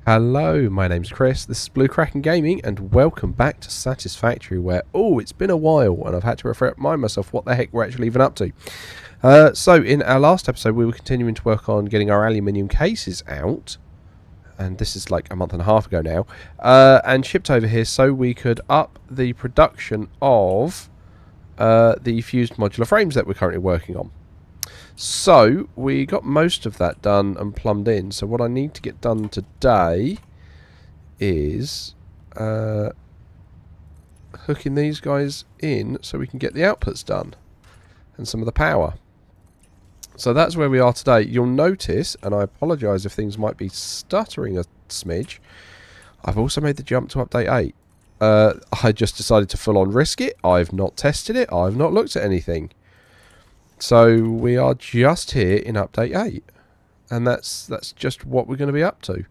Hello, my name's Chris, this is Blue Kraken Gaming, and welcome back to Satisfactory, where, it's been a while, and I've had to remind myself what the heck we're actually even up to. So, in our last episode, we were continuing to work on getting our aluminium cases out, and this is like a month and a half ago now, and shipped over here so we could up the production of the fused modular frames that we're currently working on. So, we got most of that done and plumbed in. So what I need to get done today is hooking these guys in so we can get the outputs done and some of the power. So that's where we are today. You'll notice, and I apologise if things might be stuttering a smidge, I've also made the jump to update 8. I just decided to full on risk it. I've not tested it. I've not looked at anything. So we are just here in update 8, and that's just what we're going to be up to.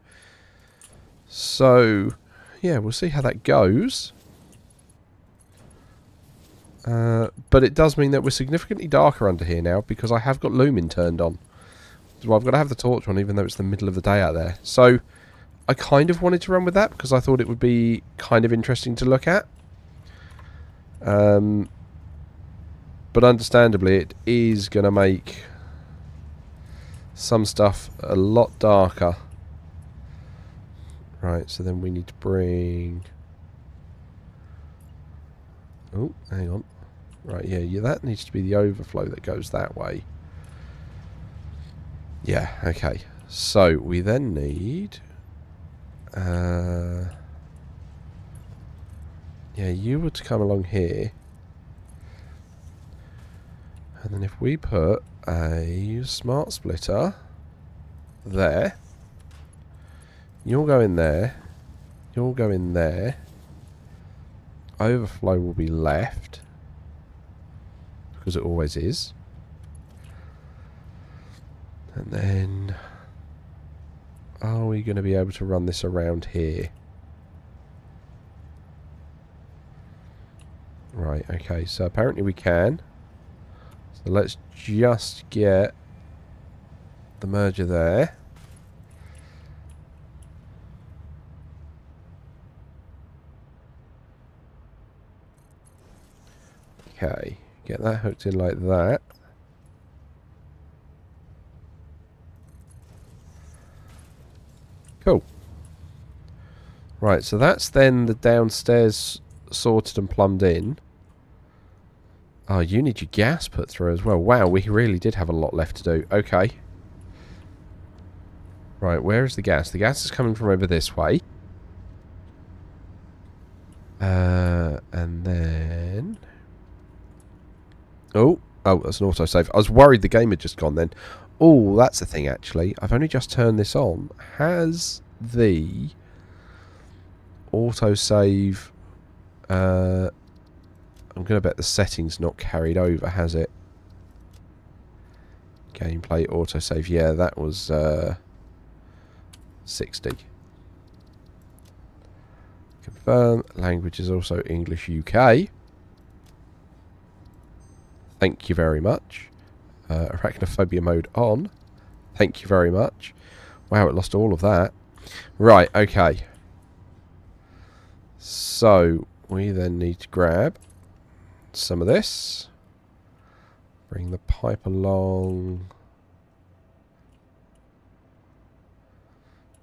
So yeah, we'll see how that goes. But it does mean that we're significantly darker under here now because I have got lumen turned on. So I've got to have the torch on even though it's the middle of the day out there. So I kind of wanted to run with that because I thought it would be kind of interesting to look at. But understandably, it is going to make some stuff a lot darker. Right, so then we need to bring... Oh, hang on. Right, yeah, that needs to be the overflow that goes that way. Yeah, okay. So, we then need... yeah, you were to come along here. And then if we put a smart splitter there, you'll go in there, you'll go in there, overflow will be left, because it always is. And then, are we going to be able to run this around here? Right, okay, so apparently we can. So let's just get the merger there. Okay, get that hooked in like that. Cool. Right, so that's then the downstairs sorted and plumbed in. Oh, you need your gas put through as well. Wow, we really did have a lot left to do. Okay. Right, where is the gas? The gas is coming from over this way. And then... Oh, that's an autosave. I was worried the game had just gone then. Oh, that's the thing, actually. I've only just turned this on. Has the autosave... I'm going to bet the settings not carried over, has it? Gameplay, autosave. Yeah, that was 60. Confirm. Language is also English UK. Thank you very much. Arachnophobia mode on. Thank you very much. Wow, it lost all of that. Right, okay. So, we then need to grab some of this. Bring the pipe along.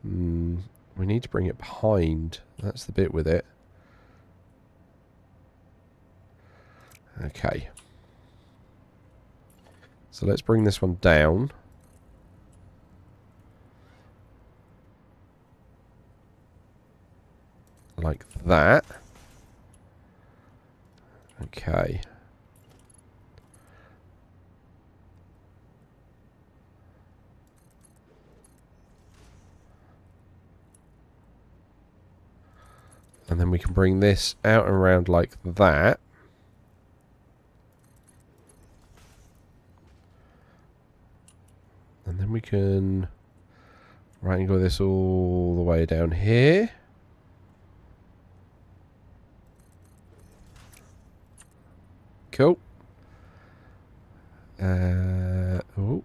We need to bring it behind. That's the bit with it. Okay. So let's bring this one down. Like that. Okay. And then we can bring this out and around like that. And then we can right angle this all the way down here. Cool. Oh.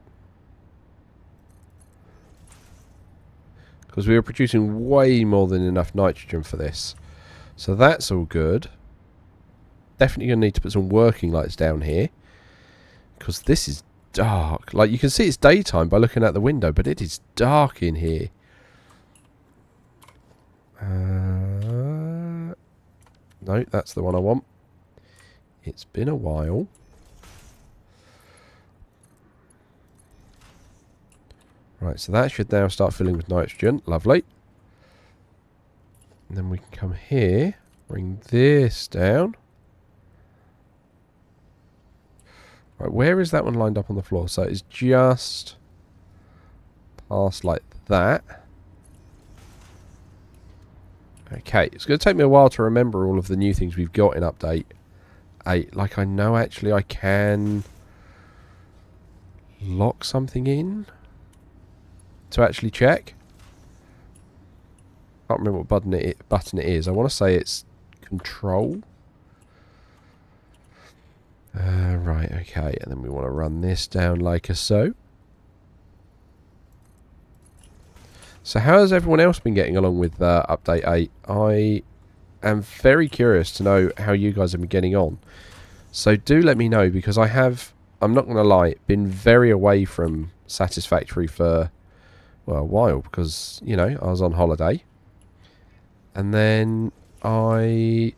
because we were producing way more than enough nitrogen for this. So that's all good. Definitely going to need to put some working lights down here, because this is dark. Like, you can see it's daytime by looking out the window, but it is dark in here. No, that's the one I want. It's been a while. Right, so that should now start filling with nitrogen. Lovely. And then we can come here, bring this down. Right, where is that one lined up on the floor? So it's just past like that. Okay, it's going to take me a while to remember all of the new things we've got in update 8. Like, I know actually I can lock something in to actually check. Can't remember what button it is. I want to say it's control. Right, okay, and then we want to run this down like so. So how has everyone else been getting along with update 8? I am very curious to know how you guys have been getting on. So do let me know, because I'm not going to lie, been very away from Satisfactory for, well, a while, because, you know, I was on holiday. And then I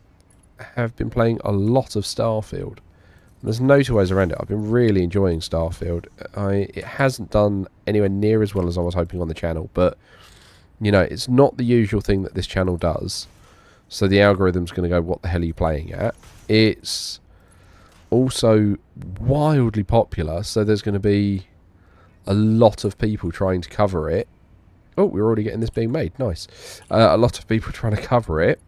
have been playing a lot of Starfield. There's no two ways around it. I've been really enjoying Starfield. It hasn't done anywhere near as well as I was hoping on the channel, but, you know, it's not the usual thing that this channel does. So the algorithm's going to go, what the hell are you playing at? It's also wildly popular, so there's going to be a lot of people trying to cover it. Oh, we're already getting this being made. Nice. A lot of people trying to cover it.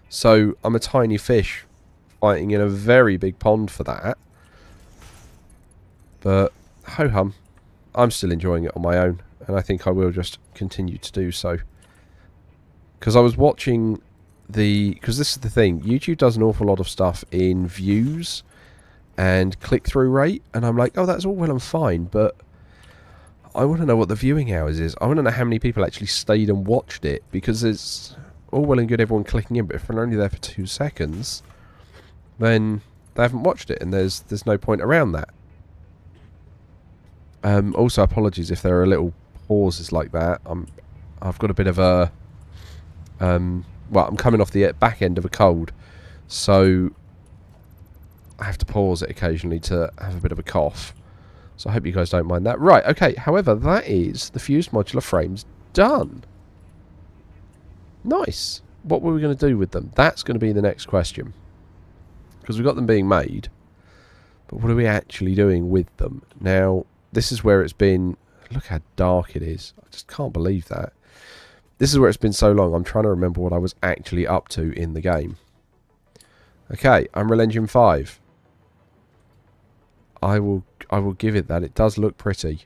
So I'm a tiny fish fighting in a very big pond for that. But ho-hum, I'm still enjoying it on my own, and I think I will just continue to do so. Because I was watching because this is the thing, YouTube does an awful lot of stuff in views and click-through rate, and I'm like, oh, that's all well and fine, but I want to know what the viewing hours is. I want to know how many people actually stayed and watched it, because it's all well and good everyone clicking in, but if they're only there for 2 seconds, then they haven't watched it, and there's no point around that. Also, apologies if there are little pauses like that. I've got a bit of a well, I'm coming off the back end of a cold, so I have to pause it occasionally to have a bit of a cough. So I hope you guys don't mind that. Right, okay, however, that is the fused modular frames done. Nice. What were we going to do with them? That's going to be the next question. Because we've got them being made, but what are we actually doing with them? Now, this is where it's been... Look how dark it is. I just can't believe that. This is where it's been so long. I'm trying to remember what I was actually up to in the game. Okay, Unreal Engine 5. I will give it that. It does look pretty.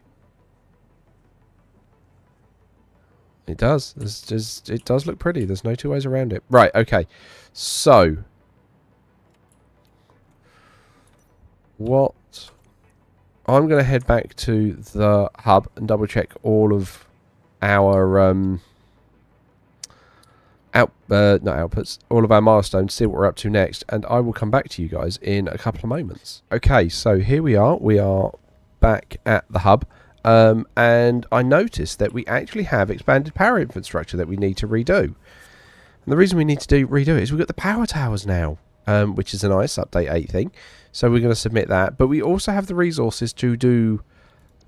It does. It does look pretty. There's no two ways around it. Right, okay. So, what... I'm going to head back to the hub and double check all of our... not outputs, all of our milestones, see what we're up to next, and I will come back to you guys in a couple of moments. Okay, so here we are back at the hub, and I noticed that we actually have expanded power infrastructure that we need to redo. And the reason we need to redo it is we've got the power towers now, which is a nice update 8 thing, so we're going to submit that, but we also have the resources to do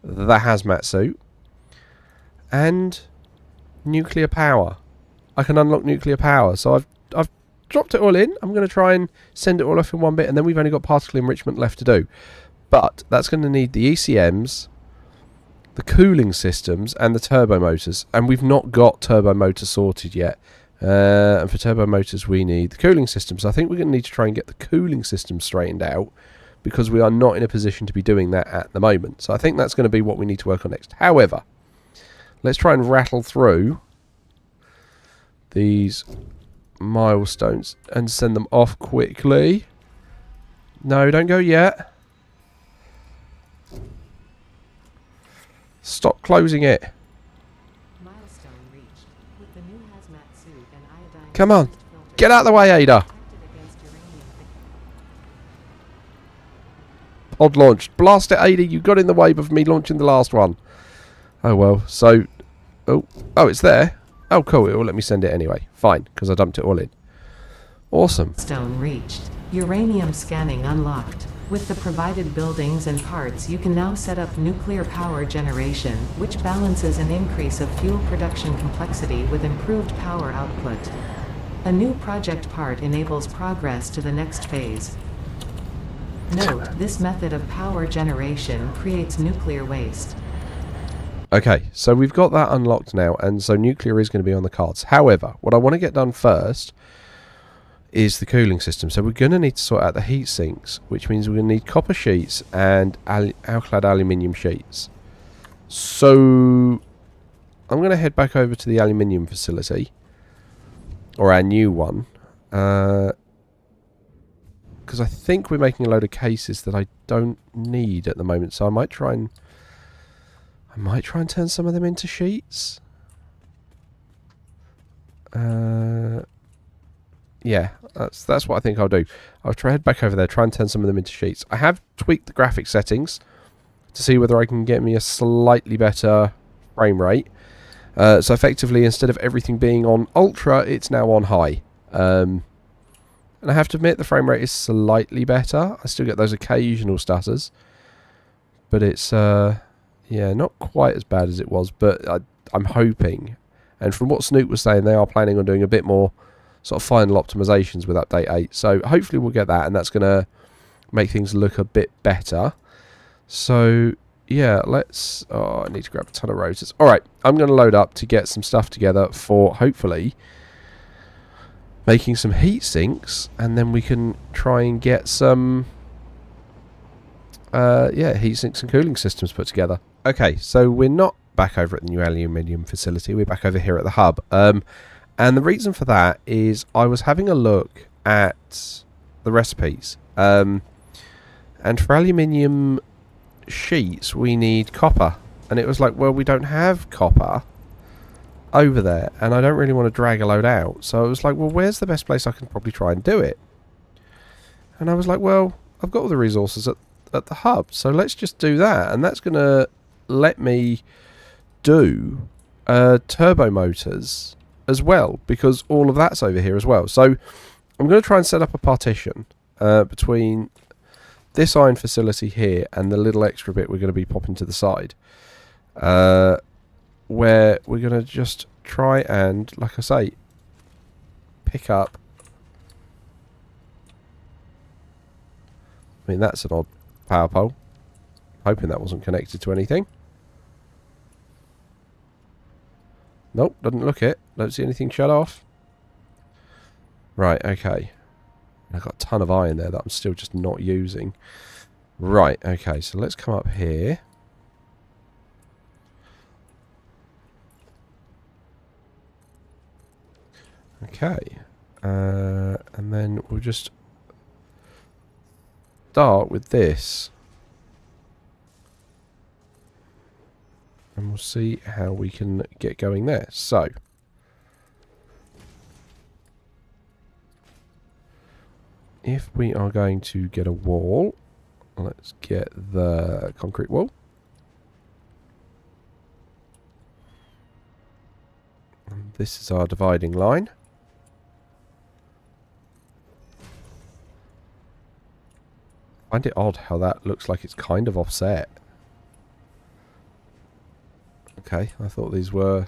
the hazmat suit and nuclear power. I can unlock nuclear power, so I've dropped it all in. I'm going to try and send it all off in one bit, and then we've only got particle enrichment left to do. But that's going to need the ECMs, the cooling systems, and the turbo motors, and we've not got turbo motors sorted yet. And for turbo motors, we need the cooling systems. I think we're going to need to try and get the cooling system straightened out, because we are not in a position to be doing that at the moment. So I think that's going to be what we need to work on next. However, let's try and rattle through these milestones and send them off quickly. No, don't go yet. Stop closing it. Come on. Get out of the way, Ada. Pod launched. Blast it, Ada. You got in the way of me launching the last one. Oh, well. So... Oh, it's there. Oh, cool. It will let me send it anyway. Fine, because I dumped it all in. Awesome. Milestone reached. Uranium scanning unlocked. With the provided buildings and parts, you can now set up nuclear power generation, which balances an increase of fuel production complexity with improved power output. A new project part enables progress to the next phase. Note, this method of power generation creates nuclear waste. Okay, so we've got that unlocked now, and so nuclear is going to be on the cards. However, what I want to get done first is the cooling system. So we're going to need to sort out the heat sinks, which means we're going to need copper sheets and alclad aluminium sheets. So I'm going to head back over to the aluminium facility, or our new one, because I think we're making a load of cases that I don't need at the moment. So I might try and turn some of them into sheets. Yeah, that's what I think I'll do. I'll head back over there, try and turn some of them into sheets. I have tweaked the graphic settings to see whether I can get me a slightly better frame rate. So effectively, instead of everything being on ultra, it's now on high. And I have to admit, the frame rate is slightly better. I still get those occasional stutters, but it's yeah, not quite as bad as it was. But I'm hoping, and from what Snoop was saying, they are planning on doing a bit more sort of final optimizations with update 8. So hopefully we'll get that, and that's going to make things look a bit better. So yeah, let's... Oh, I need to grab a ton of rotors. Alright, I'm going to load up to get some stuff together for, hopefully, making some heat sinks, and then we can try and get some... yeah, heat sinks and cooling systems put together. Okay, so we're not back over at the new aluminium facility. We're back over here at the hub. And the reason for that is I was having a look at the recipes. And for aluminium sheets, we need copper. And it was like, well, we don't have copper over there. And I don't really want to drag a load out. So I was like, well, where's the best place I can probably try and do it? And I was like, well, I've got all the resources at the hub. So let's just do that. And that's going to let me do turbo motors as well, because all of that's over here as well. So I'm going to try and set up a partition between this iron facility here and the little extra bit we're going to be popping to the side, where we're going to just try and, like I say, pick up... I mean, that's an odd power pole. Hoping that wasn't connected to anything. Nope, doesn't look it. Don't see anything shut off. Right, okay. I've got a ton of iron there that I'm still just not using. Right, okay, so let's come up here. Okay. And then we'll just start with this. And we'll see how we can get going there. So, if we are going to get a wall, let's get the concrete wall. And this is our dividing line. I find it odd how that looks like it's kind of offset. Okay, I thought these were...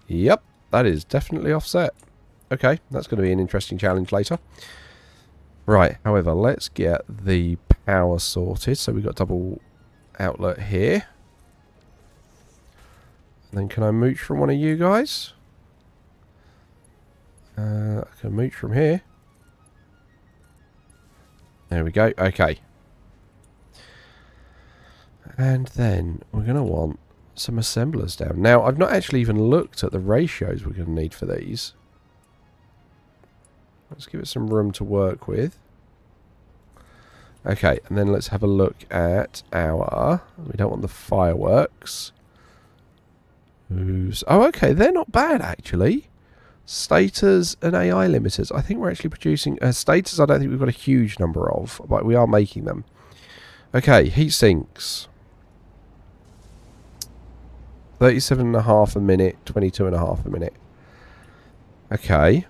Yep, that is definitely offset. Okay, that's going to be an interesting challenge later. Right, however, let's get the power sorted. So we've got double outlet here. And then can I mooch from one of you guys? I can mooch from here. There we go. Okay. And then we're going to want some assemblers down. Now, I've not actually even looked at the ratios we're going to need for these. Let's give it some room to work with. Okay, and then let's have a look at our... We don't want the fireworks. Oh, okay, they're not bad, actually. Stators and AI limiters. I think we're actually producing... stators I don't think we've got a huge number of, but we are making them. Okay, heat sinks. 37.5 a minute, 22.5 a minute. Okay.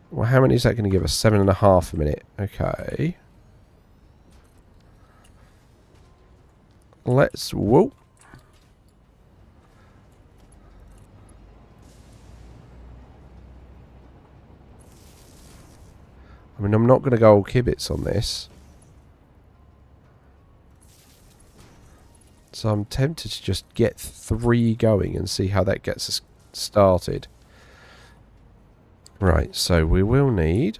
Well, how many is that going to give us? 7.5 a minute. Okay. Let's... Whoa. I mean, I'm not going to go all kibitz on this. So I'm tempted to just get 3 going and see how that gets us started. Right, so we will need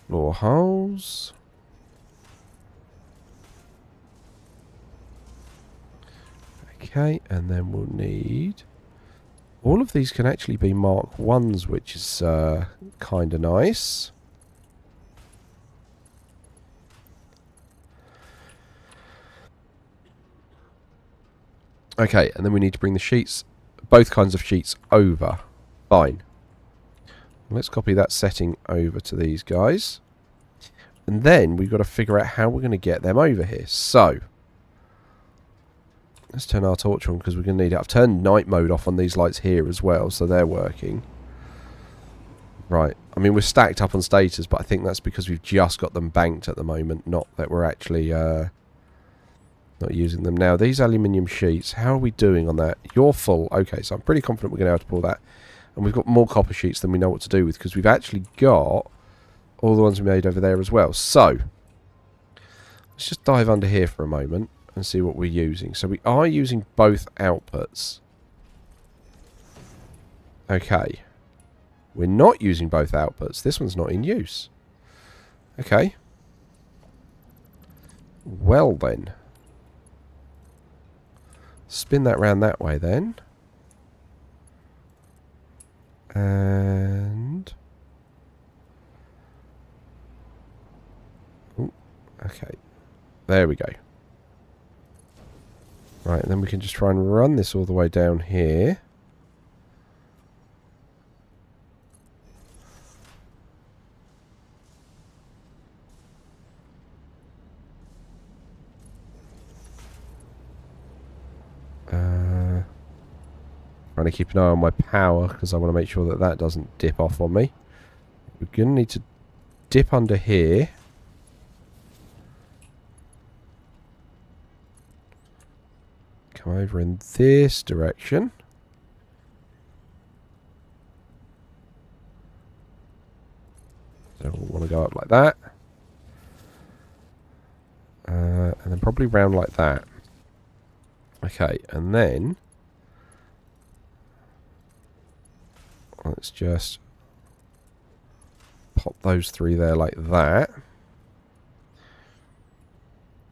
floor holes. Okay, and then we'll need... All of these can actually be Mark 1s, which is kind of nice. Okay, and then we need to bring the sheets, both kinds of sheets, over. Fine. Let's copy that setting over to these guys. And then we've got to figure out how we're going to get them over here. So, let's turn our torch on because we're going to need it. I've turned night mode off on these lights here as well, so they're working. Right. I mean, we're stacked up on status, but I think that's because we've just got them banked at the moment, not that we're actually not using them. Now, these aluminium sheets, how are we doing on that? You're full. Okay, so I'm pretty confident we're going to be able to pull that. And we've got more copper sheets than we know what to do with because we've actually got all the ones we made over there as well. So, let's just dive under here for a moment and see what we're using. So we are using both outputs. Okay. We're not using both outputs. This one's not in use. Okay. Well then. Spin that round that way then. And... Ooh, okay. There we go. Right, and then we can just try and run this all the way down here. Trying to keep an eye on my power because I want to make sure that that doesn't dip off on me. We're going to need to dip under here. Come over in this direction. So we'll want to go up like that. And then probably round like that. Okay, and then... Let's just pop those 3 there like that.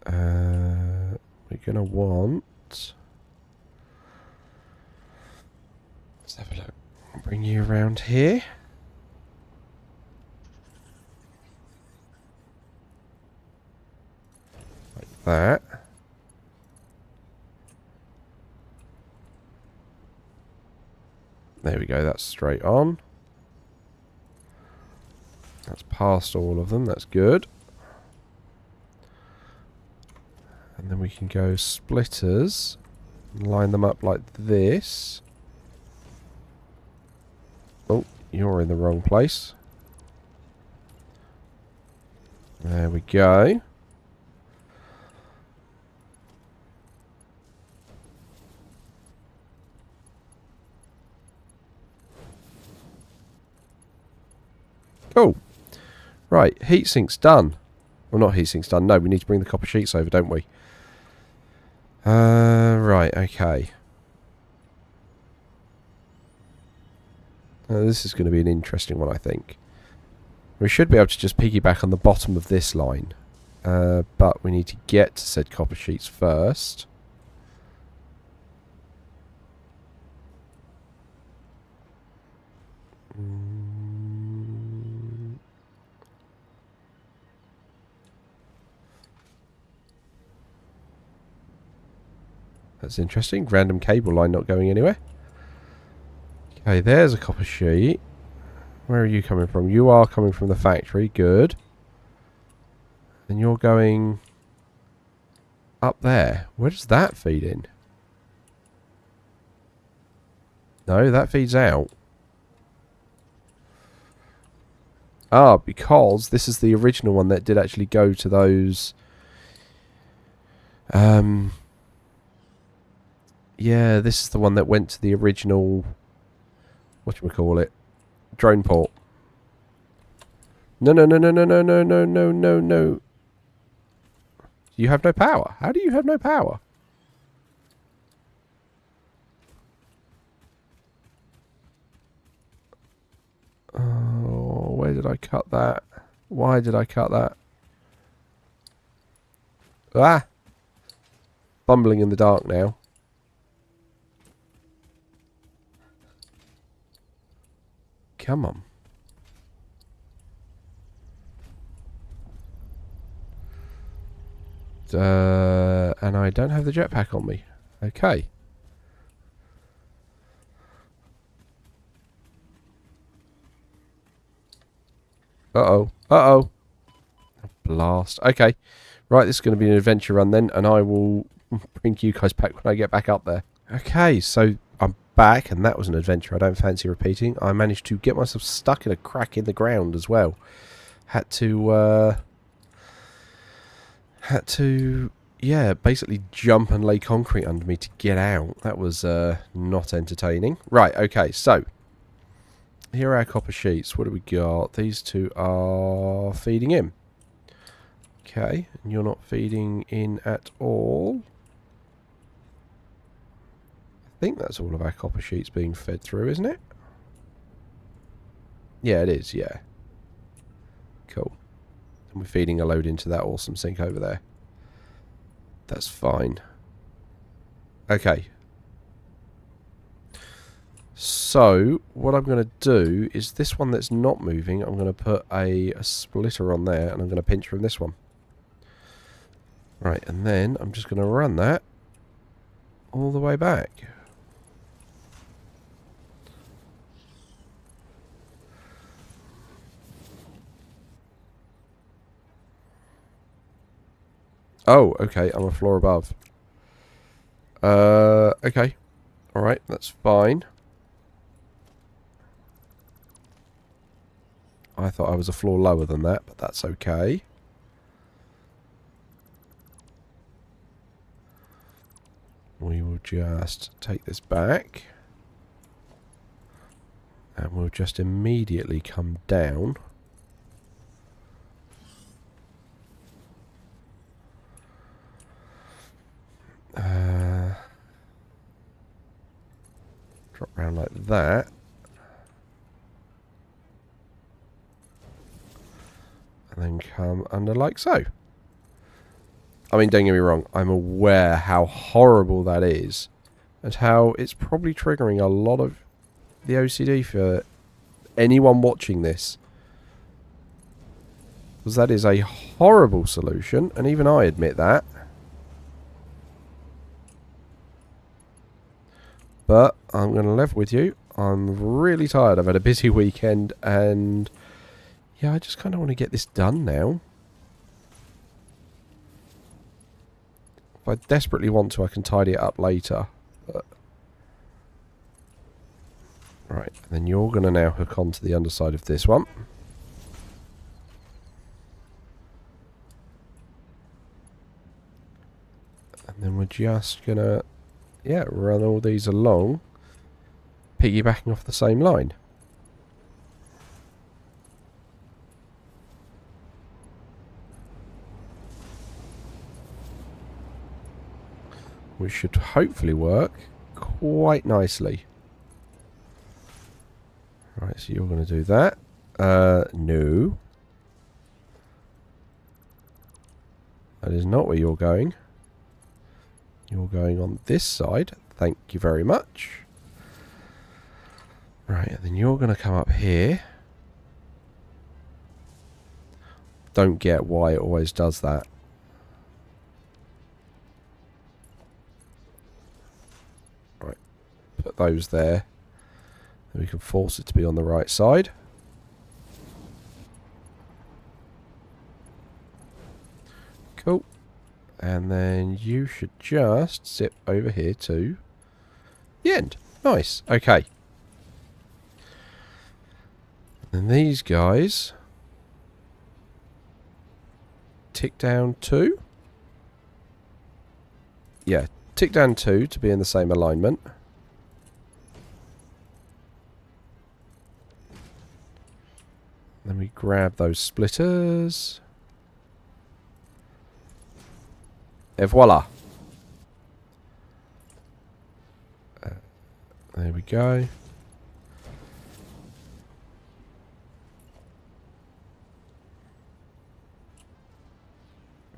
We're going to want... Let's have a look. I'll bring you around here. Like that. There we go, that's straight on. That's past all of them, that's good. And then we can go splitters and line them up like this. Oh, you're in the wrong place. There we go. Cool. Right, heat sink's done. Well, not heat sink's done. No, we need to bring the copper sheets over, don't we? Right, okay. This is going to be an interesting one, I think. We should be able to just piggyback on the bottom of this line. But we need to get to said copper sheets first. That's interesting. Random cable line not going anywhere. Okay, there's a copper sheet. Where are you coming from? You are coming from the factory. Good. And you're going up there. Where does that feed in? No, that feeds out. Ah, because this is the original one that did actually go to those... yeah, this is the one that went to the original... whatchamacallit? Drone port. No, no, no, no, no, no, no, no, no, no, no. You have no power. How do you have no power? Oh, where did I cut that? Why did I cut that? Ah! Bumbling in the dark now. Come on. And I don't have the jetpack on me. Okay. Uh-oh. Uh-oh. Blast. Okay. Right, this is going to be an adventure run then, and I will bring you guys back when I get back up there. Okay, so I'm back, and that was an adventure I don't fancy repeating. I managed to get myself stuck in a crack in the ground as well. Had to, yeah, basically jump and lay concrete under me to get out. That was not entertaining. Right, okay, so here are our copper sheets. What do we got? These two are feeding in. Okay, and you're not feeding in at all. I think that's all of our copper sheets being fed through, isn't it? Yeah, it is, yeah. Cool. And we're feeding a load into that awesome sink over there. That's fine. Okay. So, what I'm going to do is this one that's not moving, I'm going to put a splitter on there, and I'm going to pinch from this one. Right, and then I'm just going to run that all the way back. Oh, okay, I'm a floor above. Okay. Alright, that's fine. I thought I was a floor lower than that, but that's okay. We will just take this back. And we'll just immediately come down. Drop round like that. And then come under like so. I mean, don't get me wrong, I'm aware how horrible that is. And how it's probably triggering a lot of the OCD for anyone watching this. Because that is a horrible solution, and even I admit that. But I'm going to level with you. I'm really tired. I've had a busy weekend, and yeah, I just kind of want to get this done now. If I desperately want to, I can tidy it up later. But right, then you're going to now hook onto the underside of this one. And then we're just going to, yeah, run all these along, piggybacking off the same line. Which should hopefully work quite nicely. Right, so you're going to do that. No. That is not where you're going. You're going on this side. Thank you very much. Right, and then you're going to come up here. Don't get why it always does that. put those there. And we can force it to be on the right side. Cool. And then you should just zip over here to the end. Nice. Okay. And these guys tick down 2. Yeah, tick down 2 to be in the same alignment. Then we grab those splitters. Et voila. There we go.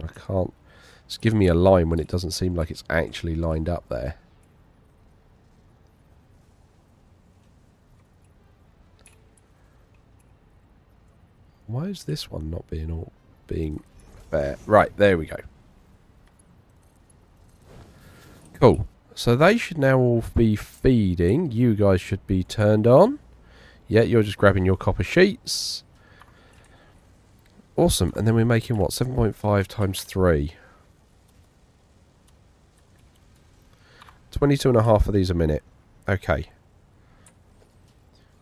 I can't... It's giving me a line when it doesn't seem like it's actually lined up there. Why is this one not being fair? Right, there we go. Cool. So they should now all be feeding. You guys should be turned on. Yeah, you're just grabbing your copper sheets. Awesome. And then we're making what? 7.5 times 3. 22.5 of these a minute. Okay.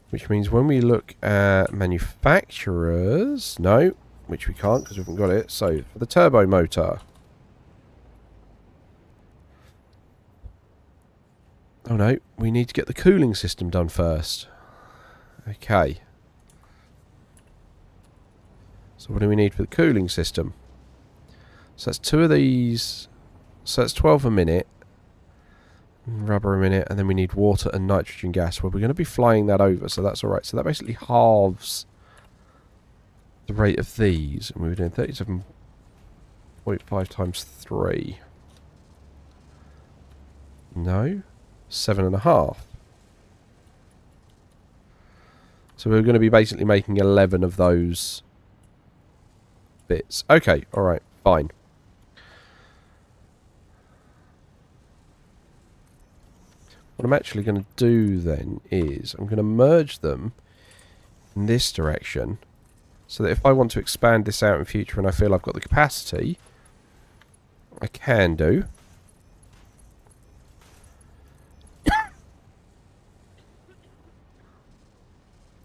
Which means when we look at manufacturers... No, which we can't because we haven't got it. So, for the turbo motor... Oh no, we need to get the cooling system done first. Okay. So what do we need for the cooling system? So that's 2 of these. So that's 12 a minute. Rubber a minute. And then we need water and nitrogen gas. Well, we're going to be flying that over, so that's alright. So that basically halves the rate of these. And we were doing 37.5 times 3. No. 7.5. So we're going to be basically making 11 of those bits. Okay, alright, fine. What I'm actually going to do then is I'm going to merge them in this direction so that if I want to expand this out in future and I feel I've got the capacity, I can do.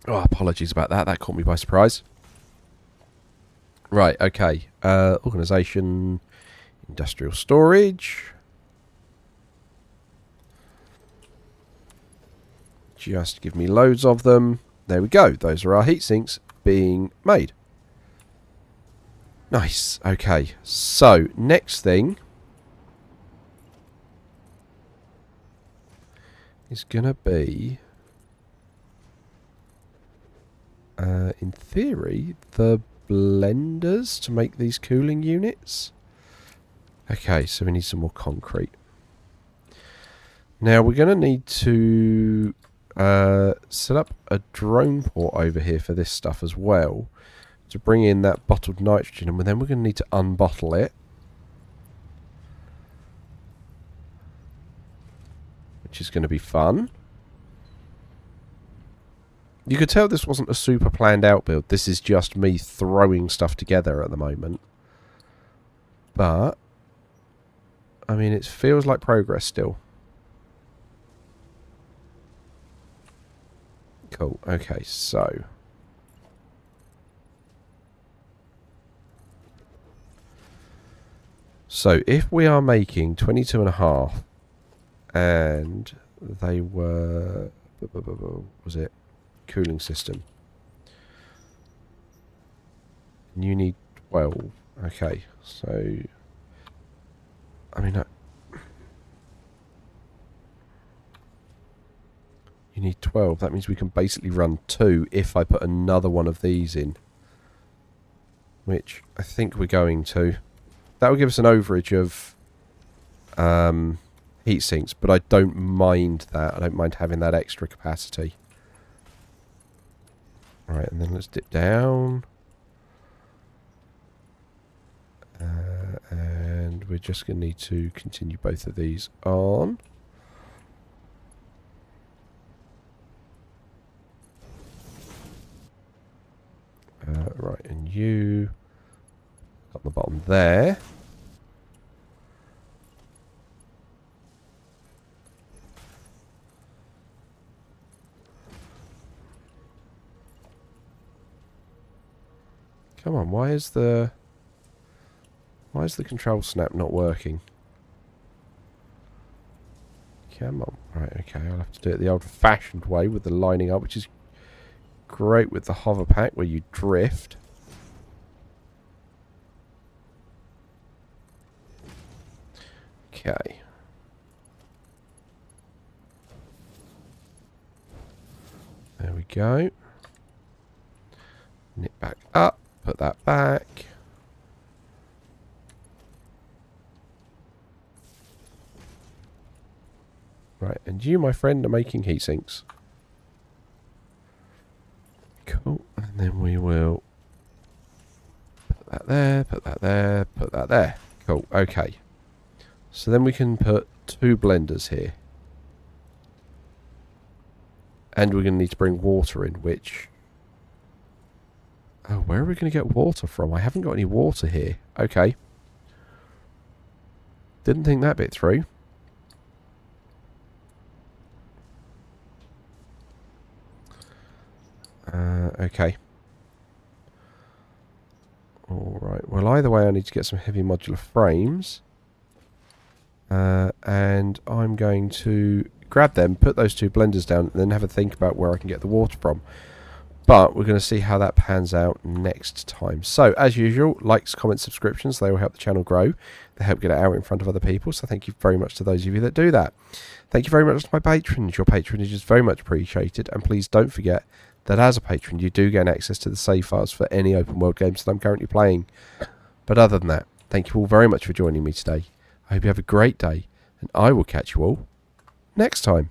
Oh, apologies about that. That caught me by surprise. Right, okay. Organisation, industrial storage. Just give me loads of them. There we go. Those are our heat sinks being made. Nice. Okay. So, next thing is going to be... in theory, the blenders to make these cooling units. Okay, so we need some more concrete. Now we're going to need to set up a drone port over here for this stuff as well to bring in that bottled nitrogen, and then we're going to need to unbottle it, which is going to be fun. You could tell this wasn't a super planned out build. This is just me throwing stuff together at the moment. But, I mean, it feels like progress still. Cool. Okay, so... So, if we are making 22.5 and they were... was it? Cooling system. And you need 12. Okay, so... I mean... you need 12. That means we can basically run 2 if I put another one of these in. Which I think we're going to. That will give us an overage of heat sinks, but I don't mind that. I don't mind having that extra capacity. Right, and then let's dip down. And we're just going to need to continue both of these on. you on the bottom there. Come on, why is the control snap not working? Come on. Right, okay, I'll have to do it the old-fashioned way with the lining up, which is great with the hover pack where you drift. Okay. There we go. Knit back up, put that back. Right, and you, my friend, are making heat sinks. Cool, and then we will put that there, put that there, put that there. Cool, okay. So then we can put 2 blenders here. And we're going to need to bring water in, which... Oh, where are we going to get water from? I haven't got any water here. Okay. Didn't think that bit through. Okay. Alright, well either way I need to get some heavy modular frames. And I'm going to grab them, put those 2 blenders down, and then have a think about where I can get the water from. But we're going to see how that pans out next time. So, as usual, likes, comments, subscriptions, they will help the channel grow. They help get it out in front of other people, so thank you very much to those of you that do that. Thank you very much to my patrons. Your patronage is very much appreciated, and please don't forget that as a patron you do gain access to the save files for any open world games that I'm currently playing. But other than that, thank you all very much for joining me today. I hope you have a great day, and I will catch you all next time.